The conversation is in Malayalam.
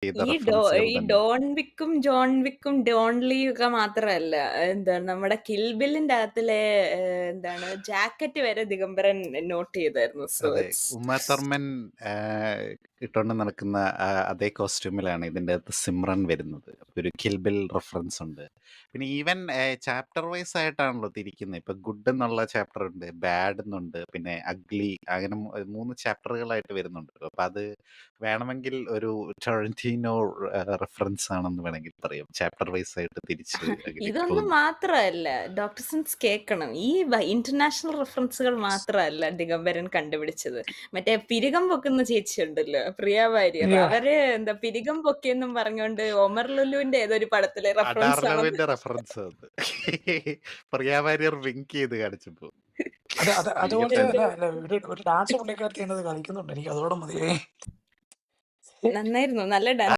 ചെയ്ത ഈ റെഫറൻസുകൾ ഈ തന്നെ. ഡോൺ വിക്കും, ജോൺ വിക്കും, ഡോൺ ലീ ഒക്കെ മാത്രമല്ല. എന്താണ് നമ്മുടെ കിൽ ബില്ലിന്റെ അകത്തിലെ എന്താണ് ജാക്കറ്റ് വരെ ദിഗംബരൻ നോട്ട് ചെയ്തായിരുന്നു. സോ അതെ. ഇറ്റ്സ് ഉമ്മ ഥർമൻ ഇട്ടോണ്ട് നടക്കുന്ന അതേ കോസ്റ്റ്യൂമിലാണ് ഇതിൻ്റെ അകത്ത് സിമ്രൻ വരുന്നത്. അപ്പൊ ഒരു കിൽ ബിൽ റെഫറൻസ് ഉണ്ട്. പിന്നെ ഈവൻ ചാപ്റ്റർ വൈസ് ആയിട്ടാണല്ലോ തിരിക്കുന്നത്. ഇപ്പൊ ഗുഡ് എന്നുള്ള ചാപ്റ്റർ ഉണ്ട്, ബാഡ് എന്നുണ്ട്, പിന്നെ അഗ്ലി, അങ്ങനെ 3 ചാപ്റ്ററുകളായിട്ട് വരുന്നുണ്ട്. അപ്പൊ അത് വേണമെങ്കിൽ ഒരു ടൊറന്റീനോ റെഫറൻസ് ആണെന്ന് വേണമെങ്കിൽ പറയാം. ചാപ്റ്റർ വൈസ് ആയിട്ട് തിരിച്ച് അങ്ങനെ ഇതൊന്നും പോകുന്നു. മാത്രമല്ല. ഡോക്ടർ സിൻസ് കേൾക്കണം. ഈ ഇന്റർനാഷണൽ റെഫറൻസുകൾ മാത്രമല്ല ദിഗംബരൻ കണ്ടുപിടിച്ചത്. മറ്റേ പിരികം പൊക്കുന്ന ചേച്ചി ഉണ്ടല്ലോ, പ്രിയ വാര്യർ. ഇല്ല അവര് എന്താ പിരികം പൊക്കിയെന്നും പറഞ്ഞുകൊണ്ട് ഒമർ ലുലുവിന്റെ ഏതൊരു പടത്തിലെ റെഫറൻസ് ആണെന്ന്. അഡാർലവിന്റെ റെഫറൻസ് അത്. പ്രിയാവാര്യർ വിങ്ക് ചെയ്ത് കാണിച്ചപ്പോ അതുപോലത്തെ പിരികത്തിന്റെ. അല്ല എന്തോ അല്ല ഒരു ഡാൻസ് പുള്ളിക്കാരത്തി എന്നത് കളിക്കുന്നുണ്ട്. എനിക്ക് അതോടെ മതിയേ. നന്നായിരുന്നു. നല്ല